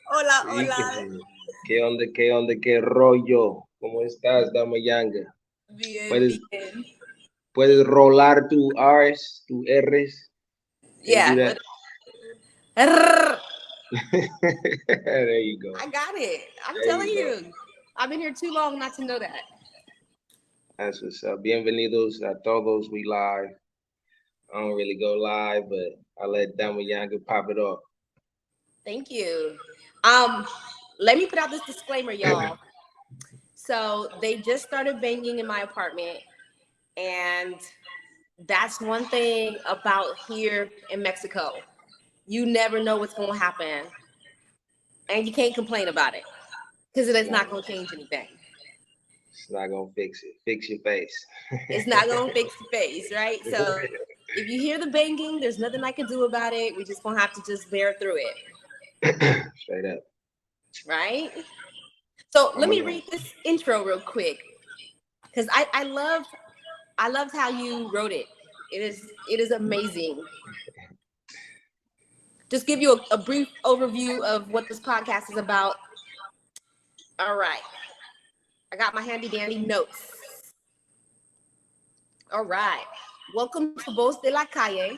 Hola, Sí, hola. qué onda, qué rollo? ¿Cómo estás, dama Yanga? Bien, ¿Puedes, bien. puedes rolar tu R's, tu R's? Can you do Yeah. that? Rrr. There you go. I got it. I'm There telling you go. you. I've been here too long not to know that. That's what's up. Bienvenidos a todos. We live. I don't really go live, but I let Dama Yanga pop it off. Thank you. Um, Let me put out this disclaimer, y'all. So they just started banging in my apartment, and that's one thing about here in Mexico. You never know what's going to happen, and you can't complain about it because it is not going to change anything. It's not gonna fix it. Fix your face. It's not going to fix the face, right? So if you hear the banging, there's nothing I can do about it. We just gonna have to just bear through it, Straight up. right? So let I'm me alone. read this intro real quick because I loved how you wrote it. It is amazing. Just give you a brief overview of what this podcast is about. All right, I got my handy dandy notes. All right, welcome to Voz de La Calle,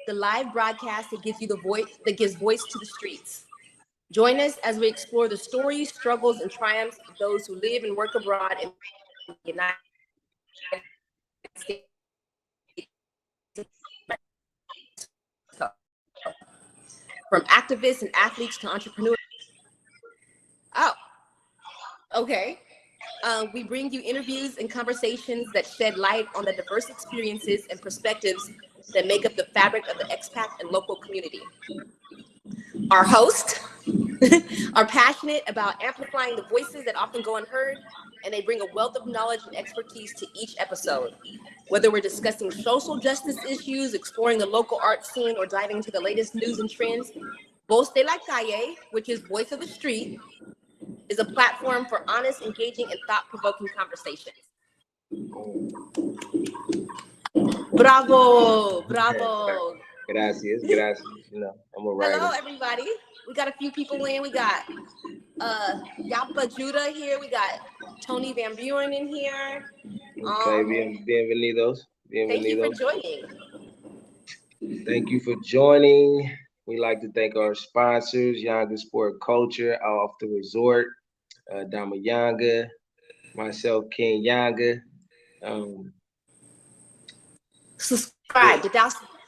the live broadcast that gives you the voice that gives voice to the streets. Join us as we explore the stories, struggles, and triumphs of those who live and work abroad in the United States. From activists and athletes to entrepreneurs. Oh, okay. We bring you interviews and conversations that shed light on the diverse experiences and perspectives that make up the fabric of the expat and local community. Our hosts are passionate about amplifying the voices that often go unheard, and they bring a wealth of knowledge and expertise to each episode. Whether we're discussing social justice issues, exploring the local art scene, or diving into the latest news and trends, Voz de la Calle, which is Voice of the Street, is a platform for honest, engaging, and thought-provoking conversations. Bravo, bravo. Gracias, gracias. You know, I'm a Hello, writer. everybody. We got a few people in. We got Yapa Judah here. We got Tony Van Buren in here. Okay, bienvenidos. Thank you for Bienvenidos. joining. Thank you for joining. We like to thank our sponsors, Yanga Sport Culture, off the resort, Dama Yanga, myself, King Yanga. Um, Subscribe.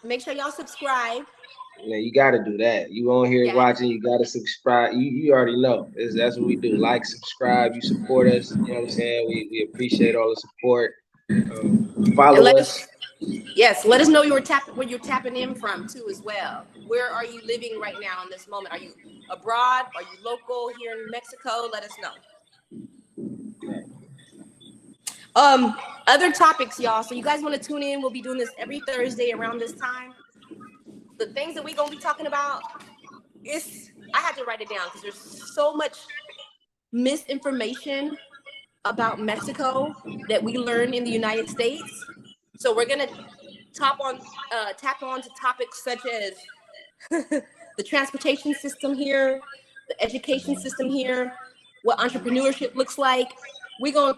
Make sure y'all subscribe. Man, you got to do that. You on here Yes. watching, you got to subscribe. You already know. That's what we do. Like, subscribe. You support us. You know what I'm saying? We appreciate all the support. And Follow let us. us let us know where you're tapping in from too as well. Where are you living right now in this moment? Are you abroad? Are you local here in Mexico? Let us know. Other topics, y'all. So you guys want to tune in? We'll be doing this every Thursday around this time. The things that we're gonna be talking about I had to write it down because there's so much misinformation about Mexico that we learn in the United States. So we're gonna tap on to topics such as the transportation system here, the education system here, what entrepreneurship looks like. We're gonna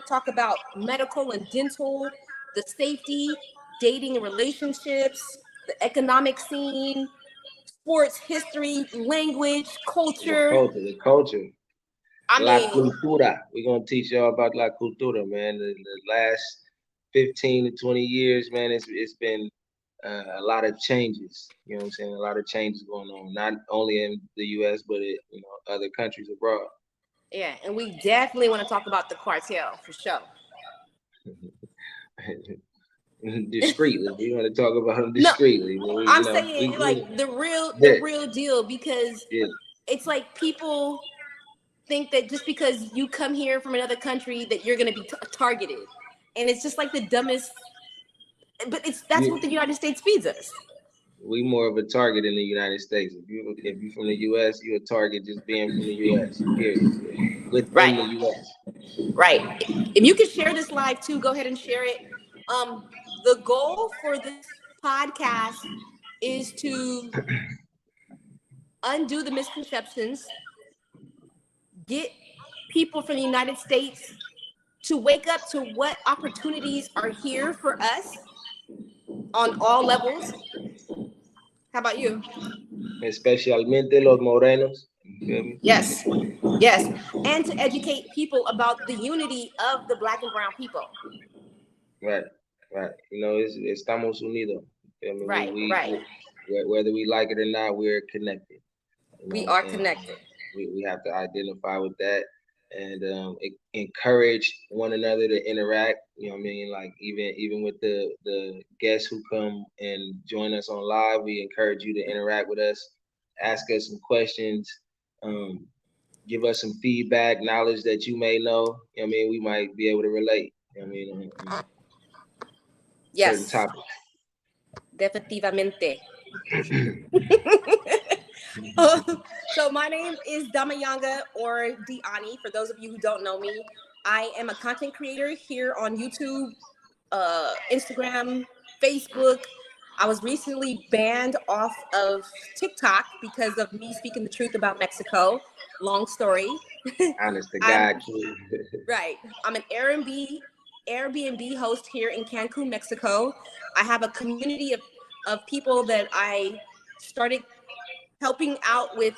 talk about medical and dental, the safety, dating and relationships, the economic scene, sports, history, language, culture. The culture. I La mean, cultura. We're going to teach y'all about la cultura, man. The last 15 to 20 years, man, it's been a lot of changes. You know what I'm saying? A lot of changes going on, not only in the U.S., but other countries abroad. yeah, and we definitely want to talk about the cartel for sure. Discreetly, we want to talk about them No, discreetly. I'm saying like the real deal, because it's like people think that just because you come here from another country that you're going to be targeted, and it's just like the dumbest. But that's what the United States feeds us. We more of a target in the United States. If you from the U.S., you're a target just being from the U.S. Period. Within the U.S. Right. If you could share this live too, go ahead and share it. The goal for this podcast is to undo the misconceptions, get people from the United States to wake up to what opportunities are here for us on all levels. How about you? Especialmente los morenos. You feel me? Yes, yes. And to educate people about the unity of the Black and brown people. Right, right. You know, estamos unidos. You feel me? Right, right. Whether we like it or not, we're connected. You know, We are and connected. we have to identify with that and encourage one another to interact. You know what I mean? Like even with the guests who come and join us on live, we encourage you to interact with us, ask us some questions, give us some feedback, knowledge that you may know. You know what I mean? We might be able to relate. You know what I mean? On certain Yes, topics. definitivamente. So my name is Damayanga or Diani. For those of you who don't know me, I am a content creator here on YouTube, Instagram, Facebook. I was recently banned off of TikTok because of me speaking the truth about Mexico. Long story. Honest to I'm God, cool. right. I'm an Airbnb host here in Cancun, Mexico. I have a community of people that I started helping out with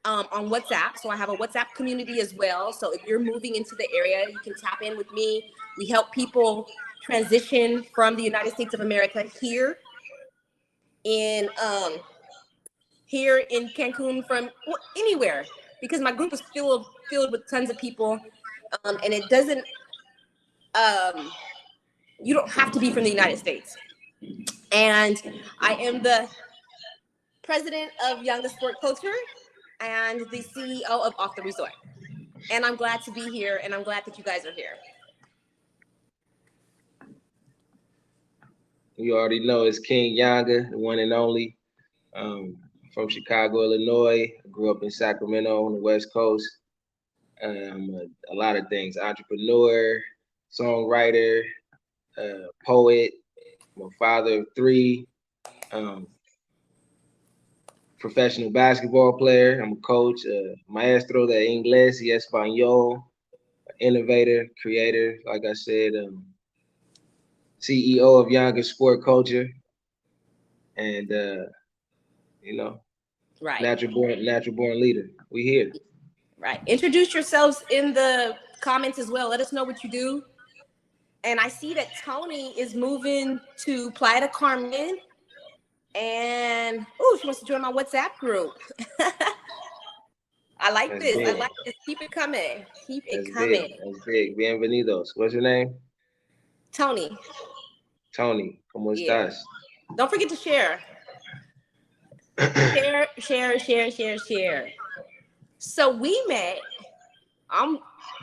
on WhatsApp. So I have a WhatsApp community as well. So if you're moving into the area, you can tap in with me. We help people transition from the United States of America here in Cancun from anywhere, because my group is filled with tons of people, and it doesn't. You don't have to be from the United States. And I am the president of Young Sport Culture and the CEO of Off the Resort. And I'm glad to be here, and I'm glad that you guys are here. You already know it's King Yanga, the one and only, from Chicago, Illinois. I grew up in Sacramento on the West Coast. A lot of things: entrepreneur, songwriter, poet. I'm a father of 3. Professional basketball player. I'm a coach, maestro de inglés y español, innovator, creator. Like I said, CEO of Younger Sport Culture, and you know, Right. natural born leader. We here. Right. Introduce yourselves in the comments as well. Let us know what you do. And I see that Tony is moving to Playa del Carmen. And she wants to join my WhatsApp group. I like That's this. big. I like this. Keep it coming. Keep it That's coming. big. That's big. Bienvenidos. What's your name? Tony. Tony. ¿Cómo estás? Don't forget to share. Share. So we met.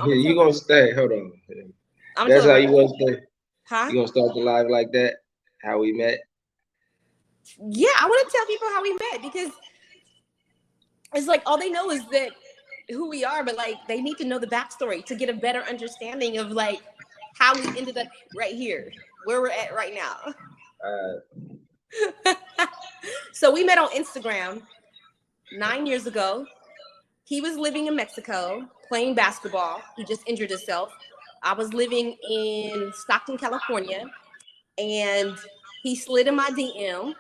You gonna stay? Hold on. I'm That's how right. you gonna stay. Huh? You gonna start the live like that? How we met? Yeah, I want to tell people how we met, because it's like all they know is that who we are, but like they need to know the backstory to get a better understanding of like how we ended up right here, where we're at right now. So we met on Instagram 9 years ago. He was living in Mexico playing basketball. He just injured himself. I was living in Stockton, California, and he slid in my DM.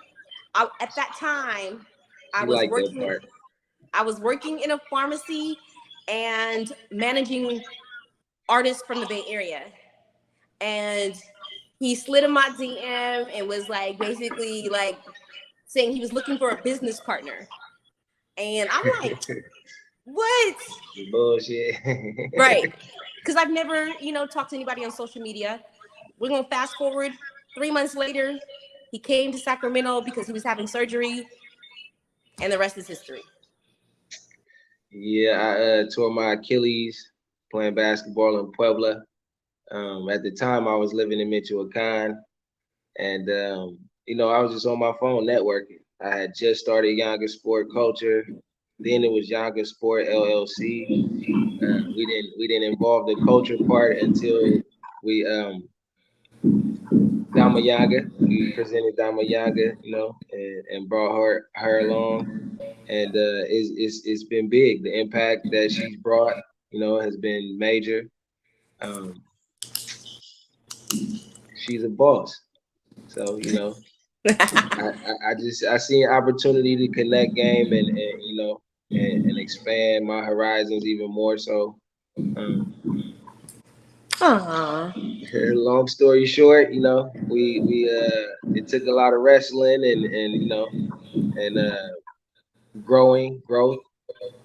At that time, I was working in a pharmacy and managing artists from the Bay Area. And he slid in my DM and was like basically like saying he was looking for a business partner. And I'm like, what? Bullshit. Right. Because I've never, talked to anybody on social media. We're going to fast forward 3 months later. He came to Sacramento because he was having surgery, and the rest is history. Yeah, I tore my Achilles playing basketball in Puebla. At the time, I was living in Michoacan, and I was just on my phone networking. I had just started Younger Sport Culture. Then it was Younger Sport LLC. We didn't involve the culture part until we Dama We presented Dama and brought her along, and it's been big. The impact that she's brought, has been major. Um, she's a boss, so I see an opportunity to connect game and expand my horizons even more. So, um, Aw. long story short, we it took a lot of wrestling and growth,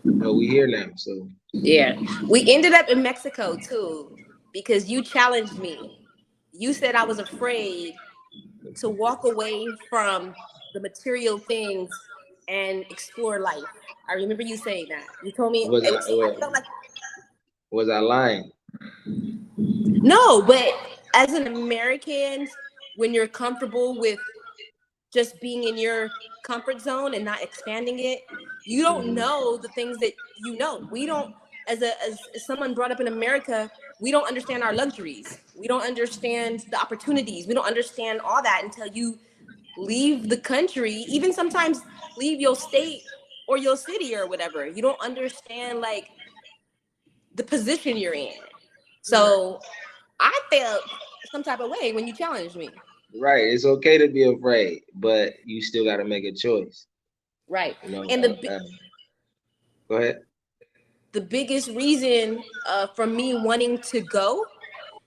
but we here now. So Yeah. We ended up in Mexico too because you challenged me. You said I was afraid to walk away from the material things and explore life. I remember you saying that. You told me was it I was, I was, felt like was I lying? no, but as an American, when you're comfortable with just being in your comfort zone and not expanding it, you don't Mhm. know the things that you know. We don't, as someone brought up in America, we don't understand our luxuries. We don't understand the opportunities. We don't understand all that until you leave the country, even sometimes leave your state or your city or whatever. You don't understand like the position you're in. Right. So I felt some type of way when you challenged me. Right. It's okay to be afraid, but you still got to make a choice. Right. You know. And Go ahead. the biggest reason for me wanting to go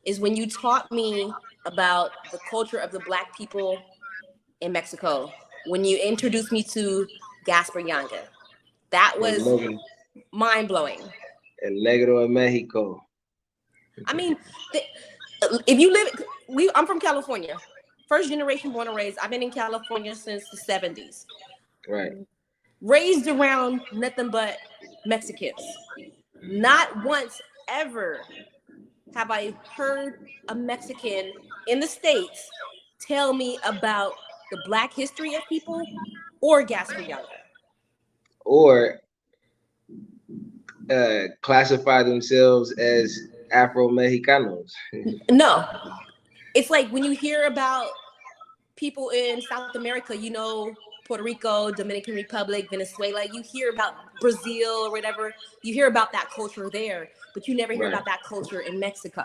is when you taught me about the culture of the Black people in Mexico. When you introduced me to Gaspar Yanga, that El was negro, mind blowing. el negro en Mexico. I mean, if you live, I'm from California, first generation born and raised. I've been in California since the 70s, Right. raised around nothing but Mexicans. Not once ever have I heard a Mexican in the States tell me about the Black history of people or Gaspar Yanga. Or classify themselves as Afro Mexicanos. No, it's like when you hear about people in South America, Puerto Rico, Dominican Republic, Venezuela, you hear about Brazil or whatever, you hear about that culture there, but you never hear Right. about that culture in Mexico.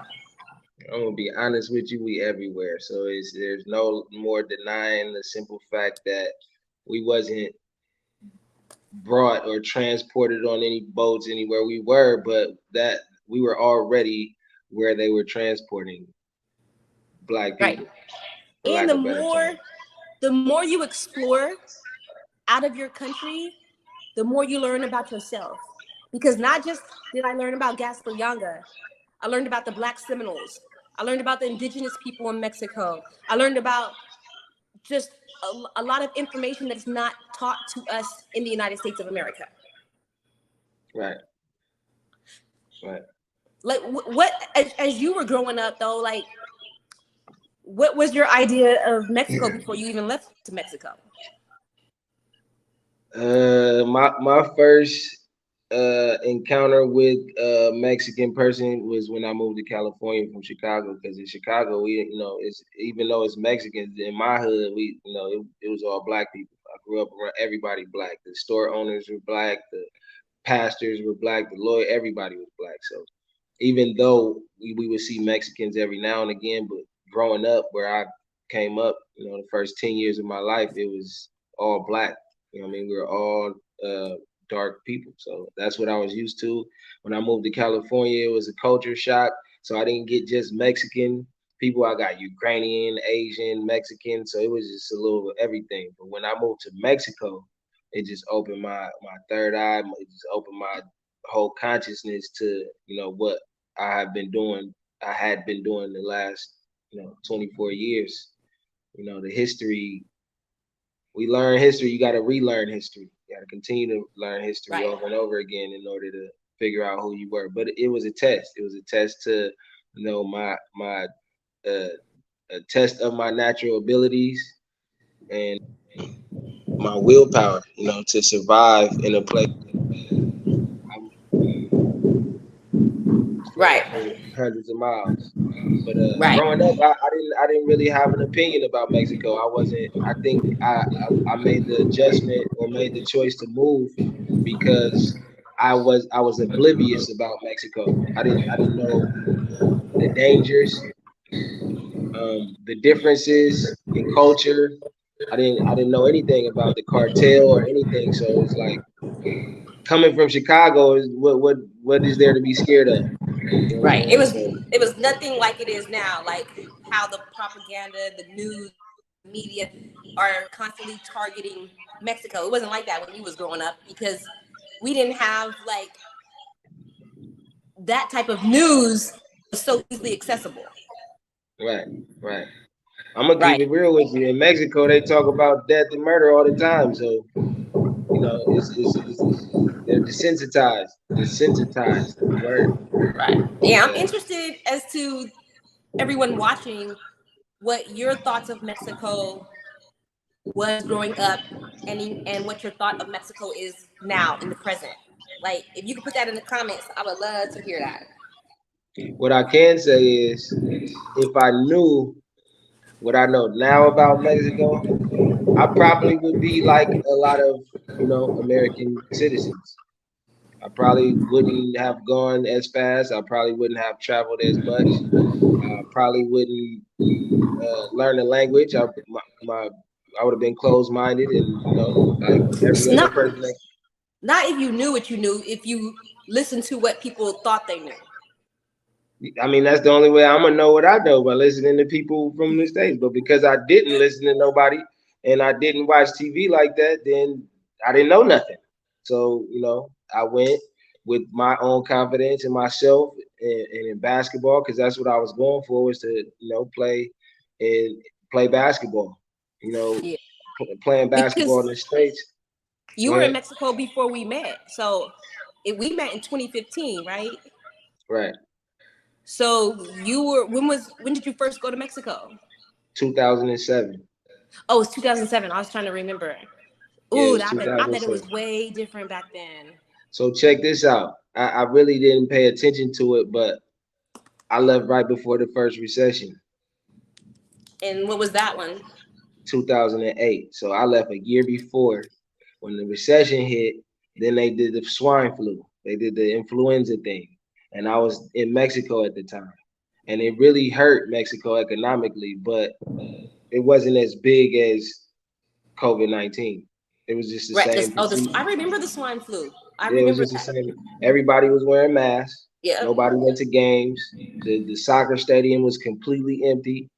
I'm gonna be honest with you, we everywhere. So there's no more denying the simple fact that we wasn't brought or transported on any boats anywhere we were, but that we were already where they were transporting Black Right. people, for And lack of a better term. the more you explore out of your country, the more you learn about yourself. Because not just did I learn about Gaspar Yanga, I learned about the Black Seminoles. I learned about the indigenous people in Mexico. I learned about just a lot of information that's not taught to us in the United States of America. Right. Right. Like what, as you were growing up though, like what was your idea of Mexico before you even left to Mexico? My first encounter with a Mexican person was when I moved to California from Chicago. Because in Chicago, it's even though it's Mexicans in my hood, it was all Black people. I grew up around everybody Black. The store owners were Black. The pastors were Black. The lawyer, everybody was Black. So even though we would see Mexicans every now and again, but growing up where I came up, the first 10 years of my life, it was all Black. I mean, we were all dark people. So that's what I was used to. When I moved to California, it was a culture shock. So I didn't get just Mexican people. I got Ukrainian, Asian, Mexican. So it was just a little of everything. But when I moved to Mexico, it just opened my third eye. It just opened my whole consciousness to, what I have been doing. I had been doing the last, 24 years. The history. We learn history. You got to relearn history. You got to continue to learn history Right. over and over again in order to figure out who you were. But it was a test. It was a test to, my uh, a test of my natural abilities and my willpower. To survive in a place Right. hundreds of miles. But Right. growing up, I didn't really have an opinion about Mexico. I wasn't. I think I made the adjustment or made the choice to move because I was oblivious about Mexico. I didn't know the dangers, the differences in culture. I didn't know anything about the cartel or anything. So it's like coming from Chicago is what is there to be scared of? You know what I'm Right. saying? So It was nothing like it is now. Like how the propaganda, the news, media are constantly targeting Mexico. It wasn't like that when you was growing up because we didn't have like that type of news so easily accessible. right, right. I'm gonna keep Right. it real with you. In Mexico, they talk about death and murder all the time. So you know, they're desensitized. Desensitized. Word. Right. Yeah, I'm Yeah. interested as to everyone watching what your thoughts of Mexico was growing up and what your thought of Mexico is now in the present. Like if you could put that in the comments, I would love to hear that. What I can say is, if I knew what I know now about Mexico, I probably would be like a lot of American citizens. I probably wouldn't have gone as fast. I probably wouldn't have traveled as much. I probably wouldn't learn the language. I would have been closed minded and like every other Not person. not if you knew what you knew, if you listened to what people thought they knew. I mean, that's the only way I'm gonna know what I know by listening to people from the States. But because I didn't listen to nobody and I didn't watch TV like that, then I didn't know nothing. So, I went with my own confidence in myself and in basketball because that's what I was going for was to, play and play basketball. You know, Yeah. playing basketball in Because the States. you Go were in ahead. Mexico before we met. So we met in 2015, right? Right. So you were when did you first go to Mexico? 2007. Oh, it's 2007. I was trying to remember. Yeah, it Ooh, was I bet it 2007. was way different back then. So check this out. I really didn't pay attention to it, but I left right before the first recession, And what was that one? 2008. So I left a year before when the recession hit. Then they did the swine flu. They did the influenza thing, and I was in Mexico at the time, and it really hurt Mexico economically, but it wasn't as big as COVID-19. It was just the Right. same I procedure. remember the swine flu. I Yeah, it was remember just the that. same. Everybody was wearing masks. Yep. Nobody went to games. The soccer stadium was completely empty.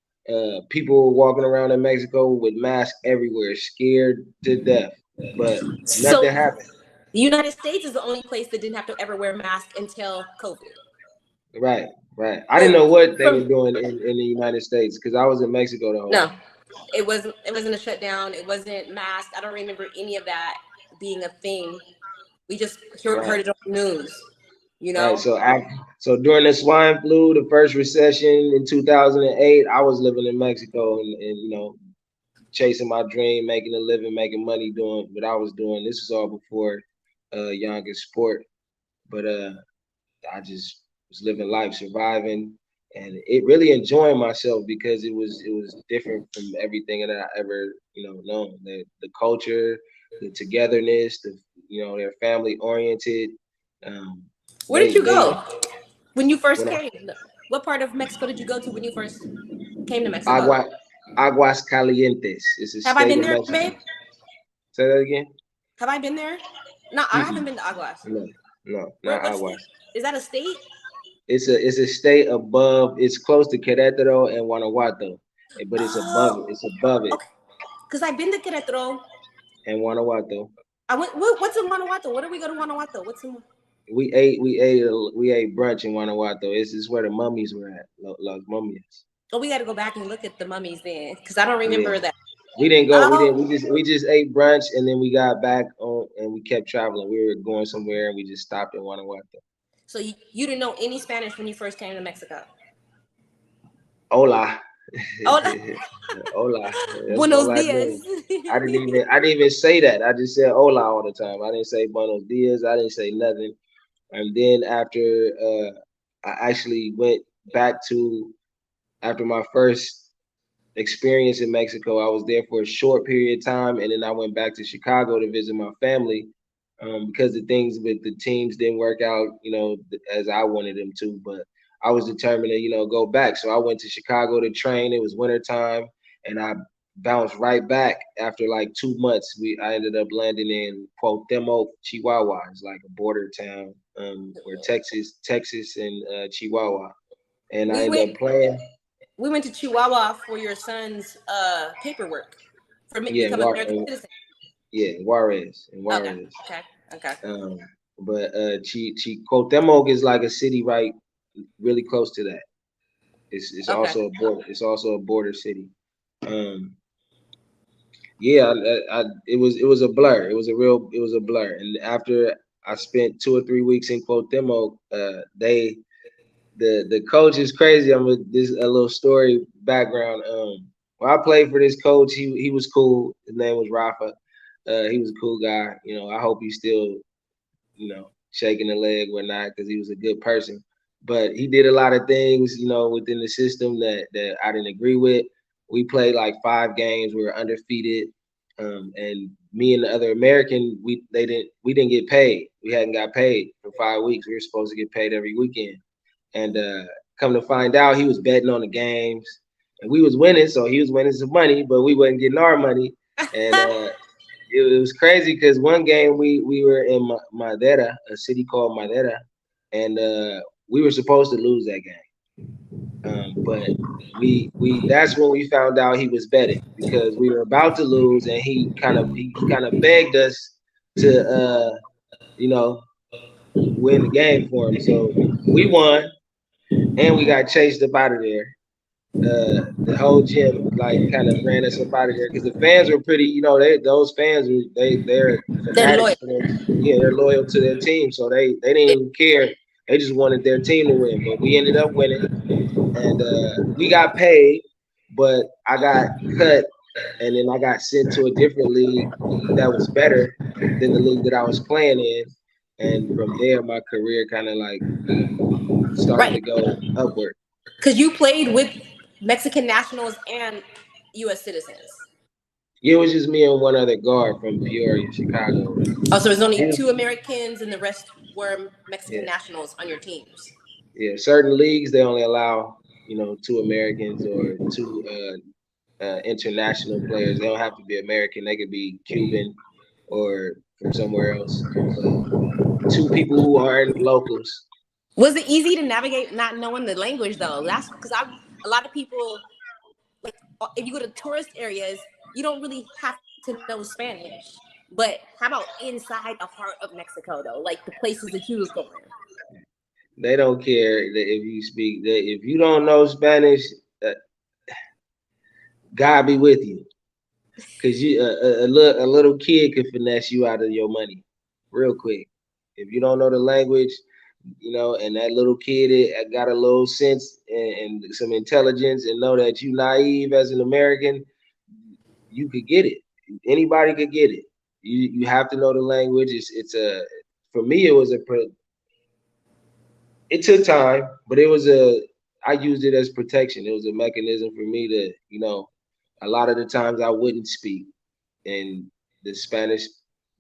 People were walking around in Mexico with masks everywhere, scared to death. But So nothing happened. the United States is the only place that didn't have to ever wear masks until COVID. Right, right. I didn't So know what they were from doing in the United States because I was in Mexico the whole no, time. it wasn't a shutdown. It wasn't masked. I don't remember any of that being a thing. We just Right, heard it on the news. You right. know. So during the swine flu, the first recession in 2008, I was living in Mexico and chasing my dream, making a living, making money doing what I was doing. This was all before younger sport, but I just was living life, surviving, and it really enjoying myself because it was different from everything that I ever known. The culture, the togetherness, they're family oriented. Um, Where did you they go when you first when I came? What part of Mexico did you go to when you first came to Mexico? Agua Aguas Calientes is a Have I state been of there, Mexico. babe? Say that again. Have I been there? No, I haven't Mm-mm. been to Aguas. No, no, Where? not What state? Aguas. Is that a state? It's a state above. It's close to Querétaro and Guanajuato, but it's above it. Oh, It's above it okay. Because I've been to Querétaro. and Guanajuato. I went. What's in Guanajuato? What did we go to Guanajuato? What's in? We ate brunch in Guanajuato. This is where the mummies were at. Las Mummies. Oh, we got to go back and look at the mummies then, because I don't Yeah. remember that. We didn't go. We didn't. Oh, We just ate brunch and then we got back on and we kept traveling. We were going somewhere and we just stopped in Guanajuato. so you didn't know any Spanish when you first came to Mexico? Hola. Oh, Hola. That's buenos all I dias. know. I didn't even say that. I just said hola all the time. I didn't say buenos dias. I didn't say nothing. And then after I actually went back to after my first experience in Mexico. I was there for a short period of time, and then I went back to Chicago to visit my family because the things with the teams didn't work out, as I wanted them to. But I was determined to, go back. So I went to Chicago to train. It was wintertime, and I bounced right back after like 2 months. I ended up landing in Cuauhtemoc, Chihuahua. It's like a border town where Texas and Chihuahua. And I We ended went up playing. we went to Chihuahua for your son's paperwork for Yeah, becoming American citizen. yeah, Juarez and Okay, Juarez. okay, okay, Um, but Cuauhtemoc is like a city right, really close to that. It's okay. also a border. It's also a border city. Um, yeah, it was a blur. It was a blur. And after I spent 2 or 3 weeks in Cuauhtemoc, the coach is crazy. This a little story background. When I played for this coach, he was cool. His name was Rafa. He was a cool guy. I hope he's still shaking the leg whatnot because he was a good person. But he did a lot of things, within the system that I didn't agree with. We played like 5 games. We were undefeated, and me and the other American, we didn't get paid. We hadn't got paid for 5 weeks. We were supposed to get paid every weekend, and come to find out, he was betting on the games, and we was winning, so he was winning some money, but we wasn't getting our money, and it was crazy because one game we were in Madera, a city called Madera, and we were supposed to lose that game. But we that's when we found out he was betting because we were about to lose, and he kind of begged us to you know win the game for him. So we won, and we got chased up out of there. The whole gym like kind of ran us up out of there because the fans were pretty, those fans they're They're loyal. fanatics for them. Yeah, they're loyal to their team, so they didn't even care. They just wanted their team to win. But we ended up winning, and we got paid, but I got cut, and then I got sent to a different league that was better than the league that I was playing in, and from there my career kind of like started Right, to go upward. because you played with Mexican nationals and U.S. citizens. Yeah, it was just me and one other guard from Peoria, Chicago. Oh, so there's only Yeah, two Americans, and the rest were Mexican yeah, nationals on your teams. yeah. Certain leagues they only allow 2 Americans or two international players. They don't have to be American. They could be Cuban or from somewhere else. But two people who aren't locals. Was it easy to navigate not knowing the language though? That's because I a lot of people like if you go to tourist areas, you don't really have to know Spanish. But how about inside the heart of Mexico though, like the places that you was going? They don't care that if you speak. If you don't know Spanish, uh, God be with you, because a little kid could finesse you out of your money real quick. If you don't know the language, and that little kid got a little sense and some intelligence and know that you naive as an American, you could get it. Anybody could get it. You have to know the language. It's a for me it took time, but I used it as protection. It was a mechanism for me to a lot of the times I wouldn't speak, and the Spanish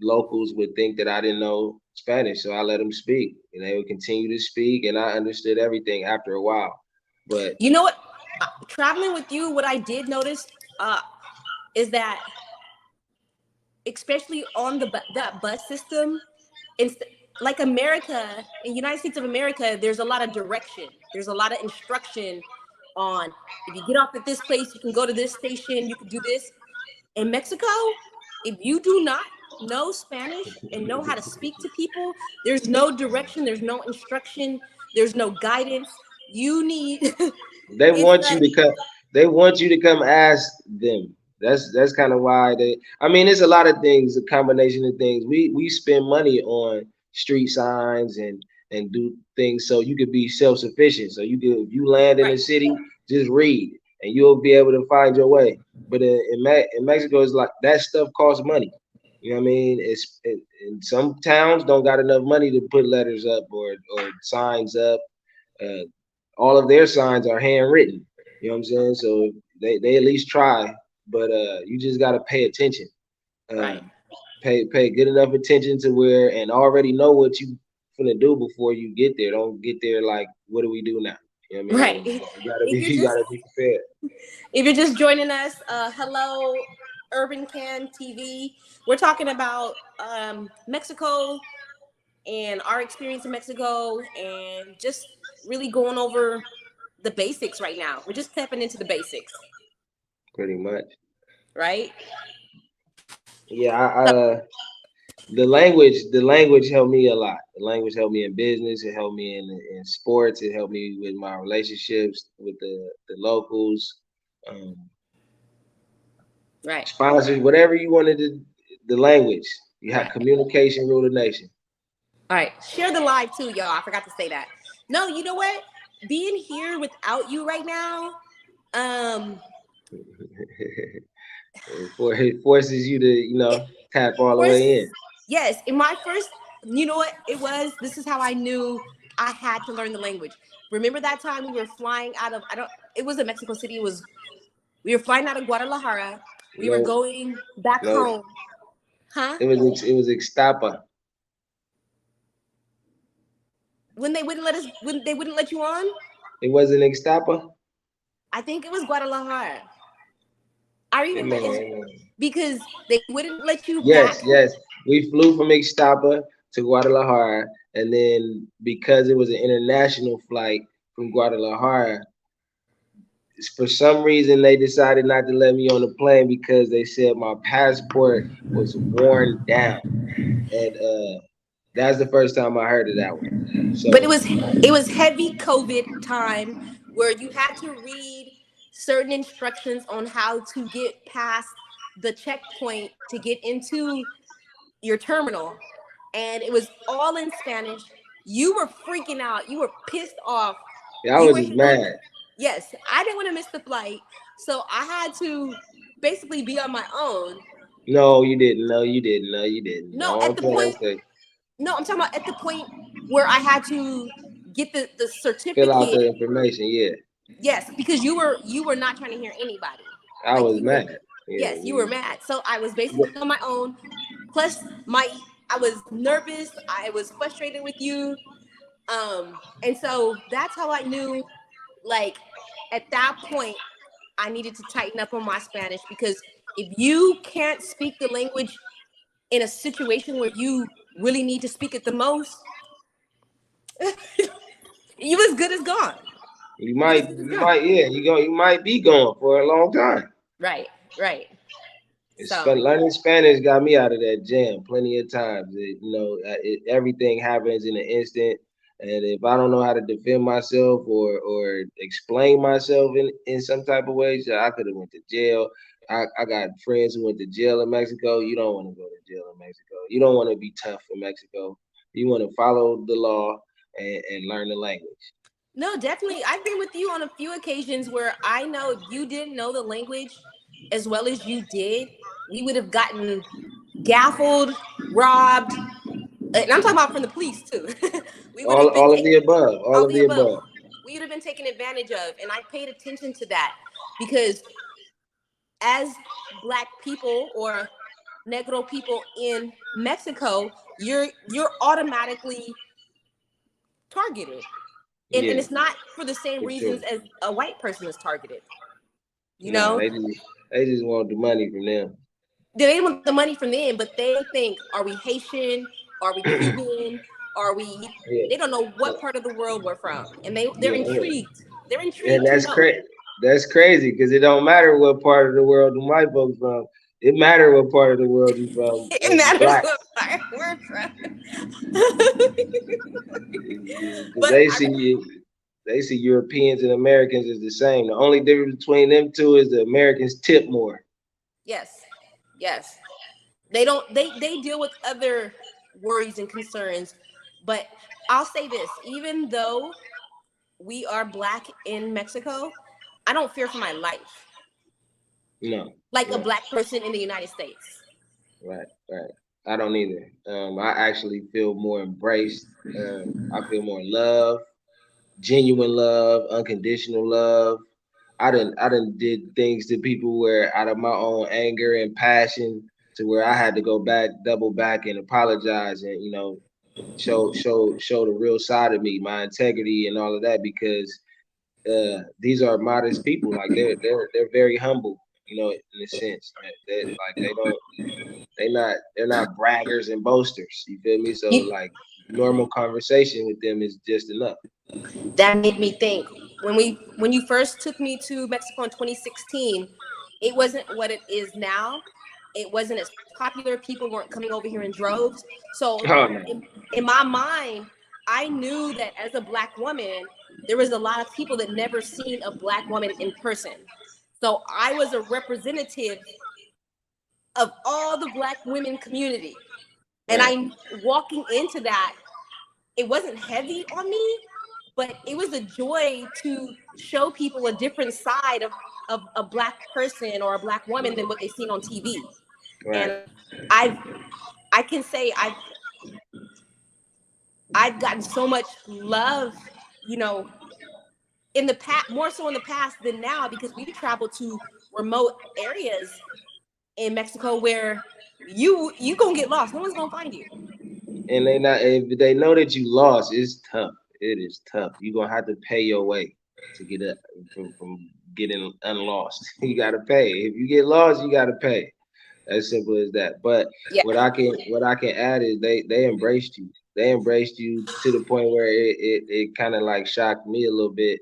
locals would think that I didn't know Spanish, so I let them speak, and they would continue to speak, and I understood everything after a while. But You know what? Traveling with you, what I did notice uh, is that, especially on that bus system, it's like America, in United States of America, there's a lot of direction. There's a lot of instruction on if you get off at this place, you can go to this station, you can do this. In Mexico, if you do not know Spanish and know how to speak to people, there's no direction, there's no instruction, there's no guidance. You need they it's want you like to come. They want you to come ask them. That's kind of why they. I mean, it's a lot of things, a combination of things. We spend money on street signs and do things so you could be self sufficient. So you can, if you land in right. a city, just read and you'll be able to find your way. But in Mexico, it's like that stuff costs money. You know what I mean? And some towns don't got enough money to put letters up or signs up. Uh, all of their signs are handwritten. You know what I'm saying? So they at least try, but you just gotta pay attention. Uh, Right. pay good enough attention to where and already know what you finna do before you get there. Don't get there like, what do we do now? You know what I Right. mean? You gotta be If you're you just gotta be prepared. if you're just joining us, hello, Urban Can TV. We're talking about Mexico and our experience in Mexico, and just really going over the basics right now. We're just stepping into the basics, Pretty much. right? Yeah, So, the language helped me a lot. The language helped me in business. It helped me in sports. It helped me with my relationships with the locals, um, right. sponsors, whatever you wanted to. The language. You have Right. communication rule the nation. All right. Share the live too, y'all. I forgot to say that. No, you know what? Being here without you right now, um, It forces you to, it tap all the forced. way in. Yes, in my first, you know what it was? This is how I knew I had to learn the language. Remember that time we were flying out of, I don't, it was in Mexico City. We were flying out of Guadalajara. We were No, going back no, home. Huh? it was Ixtapa. When they wouldn't let you on, It wasn't Ixtapa. I think it was Guadalajara. I It remember may, it's it may. because they wouldn't let you Yes, back. yes. We flew from Ixtapa to Guadalajara, and then because it was an international flight from Guadalajara, for some reason they decided not to let me on the plane because they said my passport was worn down, and that's the first time I heard of that one. But So it was heavy COVID time where you had to read certain instructions on how to get past the checkpoint to get into your terminal, and it was all in Spanish. You were freaking out. You were pissed off. yeah, I You was were just hearing, mad. yes, I didn't want to miss the flight, so I had to basically be on my own. No, you didn't. No, you didn't. No, you didn't. No, at Don't the tell that point, story. no, I'm talking about at the point where I had to get the Fill out certificate. the information. Yeah, Yes, because you were not trying to hear anybody. I Like was you were, mad. Yeah, yes, you were mad. So I was basically on my own. Plus, I was nervous. I was frustrated with you. And so that's how I knew, like, at that point, I needed to tighten up on my Spanish, because if you can't speak the language in a situation where you really need to speak it the most, you as good as gone. You as good as gone. yeah, you might be going for a long time. Right, right. So Learning Spanish got me out of that jam plenty of times. Everything happens in an instant, and if I don't know how to defend myself or explain myself in some type of way, so I could have went to jail. I got friends who went to jail in Mexico. You don't want to go to jail in Mexico. You don't want to be tough in Mexico. You want to follow the law and learn the language. no, definitely. I've been with you on a few occasions where I know if you didn't know the language as well as you did, we would have gotten gaffled, robbed, and I'm talking about from the police too. We would have been All of taken, the above. All all of the the above. above. We would have been taken advantage of, and I paid attention to that because as Black people or Negro people in Mexico, you're automatically targeted, and Yeah, it's not for the same for sure. reasons as a white person is targeted. You Nah, know, they just want the money from them. they want the money from them, but they think, are we Haitian? Are we Cuban? Are we? Yeah, They don't know what part of the world we're from, and they're yeah, yeah. intrigued. They're And intrigued to know. That's crazy because it don't matter what part of the world the white folks from. It matter what part of the world you from It when you matters black. what part we're from. Because But they see Europeans and Americans as the same. The only difference between them two is the Americans tip more. yes, yes, they don't. They deal with other worries and concerns. But I'll say this: even though we are Black in Mexico, I don't fear for my life No, like a no, Black person in the United States. right, right. I don't either. I actually feel more embraced. I feel more love, genuine love, unconditional love. I didn't did things to people where out of my own anger and passion to where I had to go back, double back, and apologize, and show the real side of me, my integrity, and all of that, because these are modest people. Like they're very humble, in a sense. They like they're not braggers and boasters. You feel me? So You, like normal conversation with them is just enough. that made me think when you first took me to Mexico in 2016, it wasn't what it is now. It wasn't as popular. People weren't coming over here in droves. So Oh no. in my mind, I knew that as a black woman, there was a lot of people that never seen a black woman in person. So I was a representative of all the black women community. And Right. I'm walking into that, it wasn't heavy on me, but it was a joy to show people a different side of a black person or a black woman than what they've seen on TV. Right. And I've I can say I've gotten so much love, you know, in the past, more so in the past than now, because we travel to remote areas in Mexico where you gonna get lost. No one's gonna find you. And if they know that you lost, it's tough. It is tough. You're gonna have to pay your way to get up from getting unlost. You gotta pay. If you get lost, you gotta pay. As simple as that. But Yeah. what I can add is they embraced you. They embraced you to the point where it kind of like shocked me a little bit.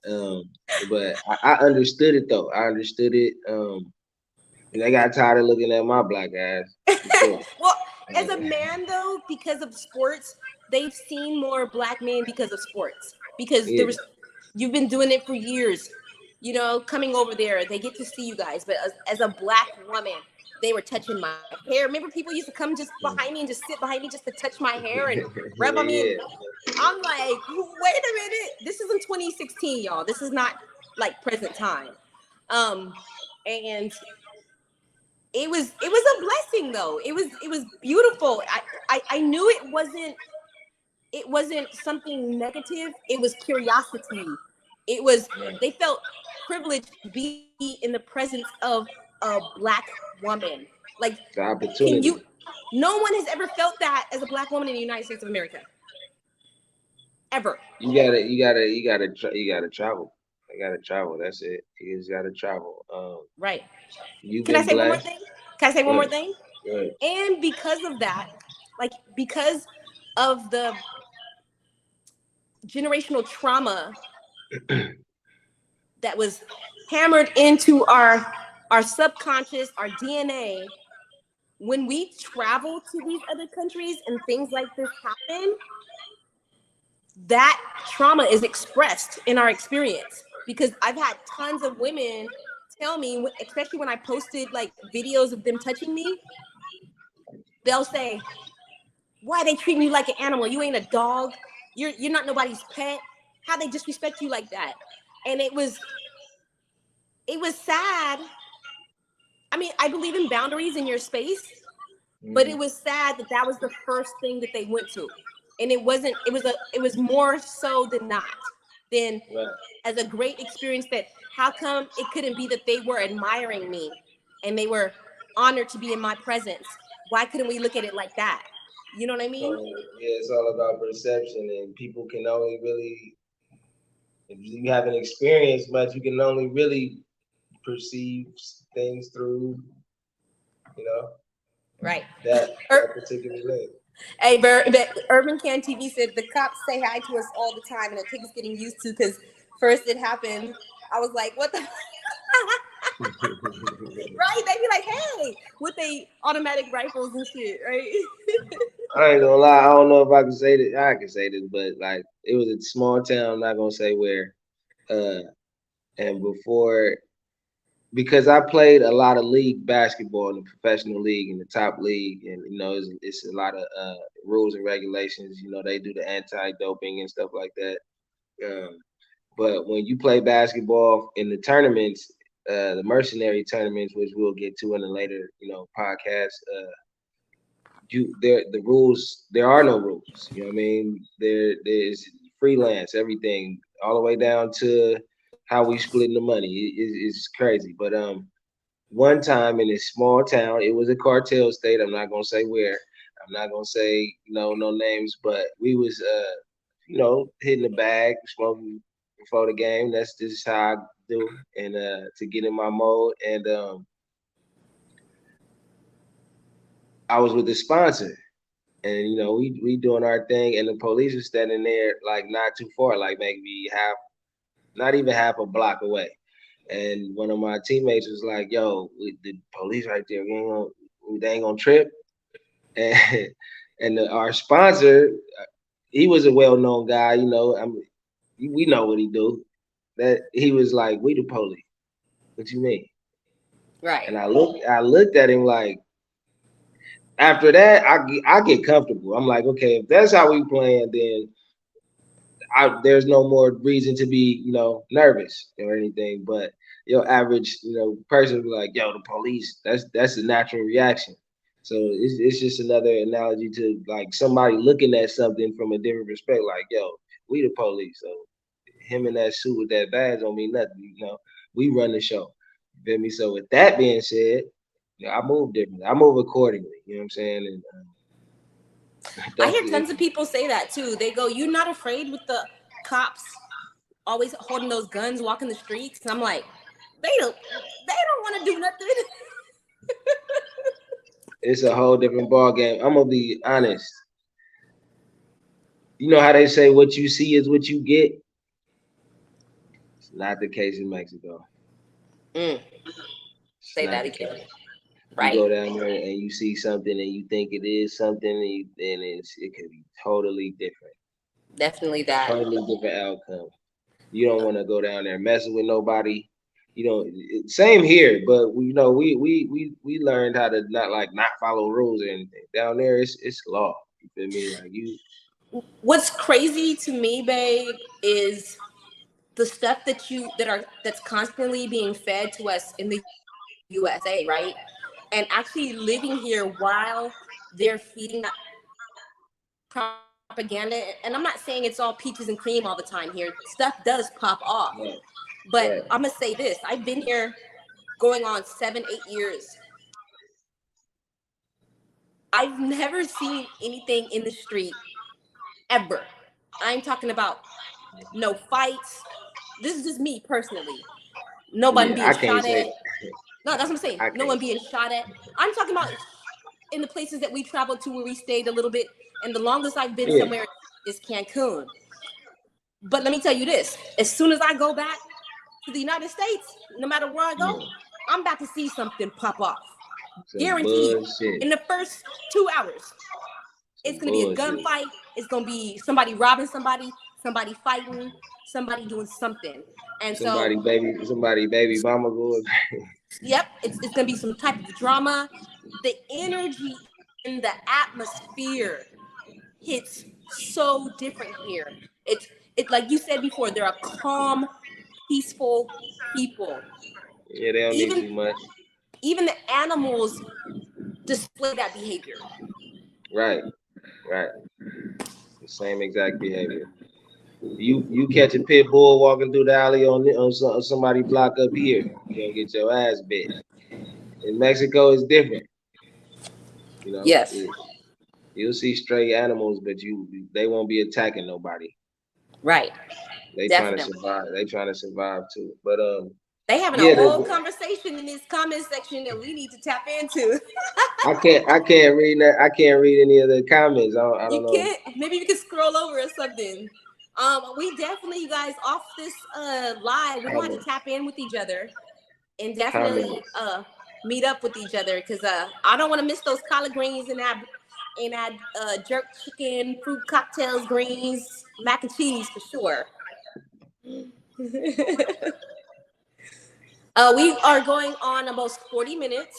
Um, but I understood it though. I understood it. And they got tired of looking at my black ass for sure. Well, as a man though, because of sports, they've seen more black men because of sports. Because Yeah. you've been doing it for years. You know, coming over there, they get to see you guys. But as a black woman, they were touching my hair. Remember, people used to come just behind me and just sit behind me just to touch my hair and rub on me. And Yeah. I'm like, wait a minute, this is in 2016, y'all. This is not like present time. Um, and it was a blessing though. It was beautiful. I knew it wasn't something negative. It was curiosity. It was Right. they felt privileged to be in the presence of a black woman. Like, The can you? opportunity. No one has ever felt that as a black woman in the United States of America, ever. You gotta travel. You gotta travel. That's it. You just gotta travel. Right. You've Can I been say one more blessed. thing? Can I say one more Good. thing? Good. And because of that, like because of the generational trauma that was hammered into our subconscious, our DNA, when we travel to these other countries and things like this happen, that trauma is expressed in our experience. Because I've had tons of women tell me, especially when I posted like videos of them touching me, they'll say, why they treating you like an animal? You ain't a dog. You're not nobody's pet. How they disrespect you like that? And it was sad. I mean, I believe in boundaries in your space, but it Mhm. was sad that that was the first thing that they went to. And it wasn't, it was more so than not, than Right. as a great experience, that how come it couldn't be that they were admiring me and they were honored to be in my presence? Why couldn't we look at it like that? You know what I mean? So yeah, it's all about perception, and people can only really, if you haven't experienced much, you can only really perceive things through, you know, Right. that particular lens. Hey, Urban Can TV said the cops say hi to us all the time, and it takes getting used to because first it happened. I was like, what the? Right? They'd be like, hey, with they automatic rifles and shit, right? I ain't gonna lie, I don't know if I can say this. I can say this, but like it was a small town. I'm not gonna say where. Uh, and before, because I played a lot of league basketball in the professional league, in the top league, and it's a lot of rules and regulations. They do the anti-doping and stuff like that. Um, but when you play basketball in the tournaments, the mercenary tournaments, which we'll get to in a later, podcast, the rules, there are no rules. You know what I mean? There's freelance, everything, all the way down to how we splitting the money is crazy. But one time in this small town, it was a cartel state. I'm not gonna say where. I'm not gonna say no names, but we was hitting the bag, smoking before the game. That's just how I do, and to get in my mode. And I was with the sponsor, and we doing our thing, and the police was standing there like not too far, like maybe not even half a block away. And one of my teammates was like, "Yo, the police right there, they ain't gonna trip." And our sponsor, he was a well-known guy. We know what he do. That he was like, "We the police." What you mean? Right. And I looked at him like. After that, I get comfortable. I'm like, okay, if that's how we playing, then there's no more reason to be, nervous or anything. But your average, person be like, yo, the police. That's a natural reaction. So it's just another analogy to like somebody looking at something from a different perspective. Like, yo, we the police. So him in that suit with that badge don't mean nothing. We run the show. You feel me? So with that being said, I move differently. I move accordingly. You know what I'm saying? And I hear tons of people say that too. They go, "You're not afraid with the cops always holding those guns, walking the streets?" And I'm like, they don't want to do nothing. It's a whole different ball game. I'm gonna be honest. You know how they say what you see is what you get? It's not the case in Mexico. Say that again. Right. You go down there and you see something and you think it is something, and it could be totally different. Definitely that. Totally different outcome. You don't want to go down there messing with nobody. Same here, but we learned how to not follow rules or anything. Down there, it's law. You feel me? Like you. What's crazy to me, babe, is the stuff that's constantly being fed to us in the USA, right? And actually living here while they're feeding that propaganda. And I'm not saying it's all peaches and cream all the time here. Stuff does pop off. Right. But right. I'm going to say this. I've been here going on 7-8 years. I've never seen anything in the street ever. I'm talking about no fights. This is just me personally. Nobody being shot at. No, that's what I'm saying. No one being shot at. I'm talking about in the places that we traveled to where we stayed a little bit. And the longest I've been somewhere is Cancun. But let me tell you this. As soon as I go back to the United States, no matter where I go, I'm about to see something pop off. Guaranteed. In the first 2 hours. It's going to be a gunfight. It's going to be somebody robbing somebody fighting, somebody doing something. And somebody baby mama going. Yep, it's going to be some type of drama. The energy in the atmosphere hits so different here. It's like you said before, there are calm, peaceful people. Yeah, they don't need too much. Even the animals display that behavior. Right. The same exact behavior. You catch a pit bull walking through the alley on somebody block up here, you're gonna get your ass bit. In Mexico, it's different. Yes. You'll see stray animals, but they won't be attacking nobody. Right. They trying to survive. They trying to survive too. But they having a whole conversation in this comment section that we need to tap into. I can't read that. I can't read any of the comments. I don't know. Can't. Maybe you can scroll over or something. We definitely, you guys, off this live, we're going to tap in with each other and definitely meet up with each other, because I don't want to miss those collard greens and that jerk chicken, fruit cocktails, greens, mac and cheese for sure. We are going on almost 40 minutes.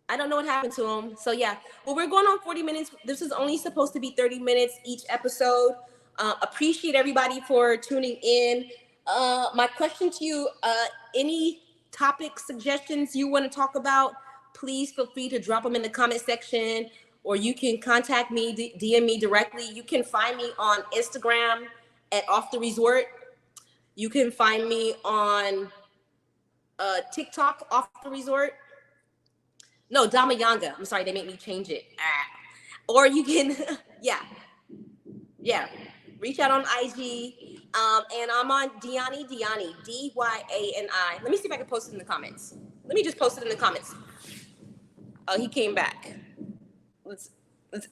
I don't know what happened to him. So yeah, well, we're going on 40 minutes. This is only supposed to be 30 minutes each episode. Appreciate everybody for tuning in. My question to you, any topic suggestions you want to talk about, please feel free to drop them in the comment section, or you can contact me, DM me directly. You can find me on Instagram at Off the Resort. You can find me on TikTok, Off the Resort. No, Damayanga. I'm sorry, they made me change it. Or you can, yeah. Reach out on IG. And I'm on Diani, Dyani. Let me see if I can post it in the comments. Let me just post it in the comments. Oh, he came back. Let's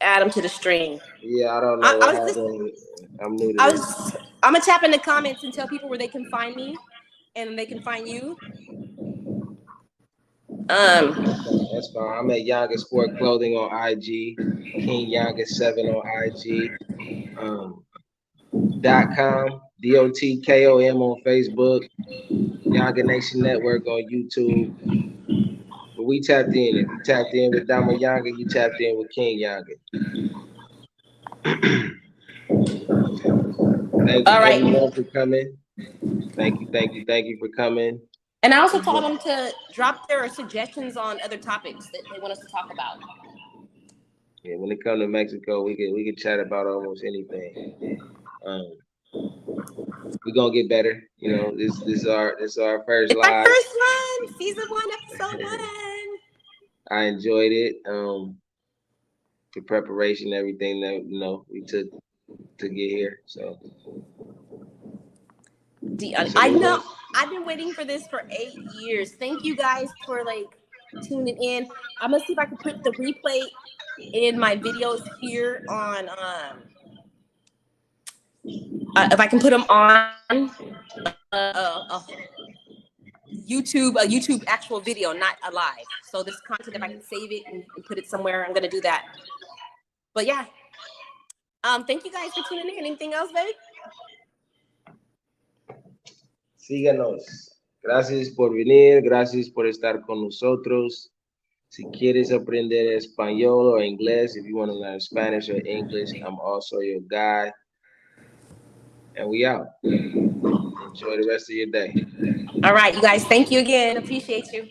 add him to the stream. Yeah, I don't know what happened. I'm new to this. I'm gonna tap in the comments and tell people where they can find me, and they can find you. That's fine. I'm at Yanga Sport Clothing on IG, King Yanga 7 on IG, .com, DOTKOM on Facebook, Yanga Nation Network on YouTube. But we tapped in. If you tapped in with Dama Yanga, you tapped in with King Yanga. Thank you everyone for coming. Thank you for coming. And I also told them to drop their suggestions on other topics that they want us to talk about. Yeah, when it comes to Mexico, we can chat about almost anything. We're gonna get better. You know, this is our first live. Our first one, season 1, episode 1. I enjoyed it. The preparation, everything that we took to get here. So I know I've been waiting for this for 8 years. Thank you guys for tuning in. I'm gonna see if I can put the replay in my videos here on if I can put them on YouTube actual video, not a live. So this content, if I can save it and put it somewhere, I'm gonna do that. But yeah, thank you guys for tuning in. Anything else, babe? Síganos. Gracias por venir. Gracias por estar con nosotros. Si quieres aprender español or inglés, if you want to learn Spanish or English, I'm also your guy. And we out. Enjoy the rest of your day. All right, you guys. Thank you again. Appreciate you.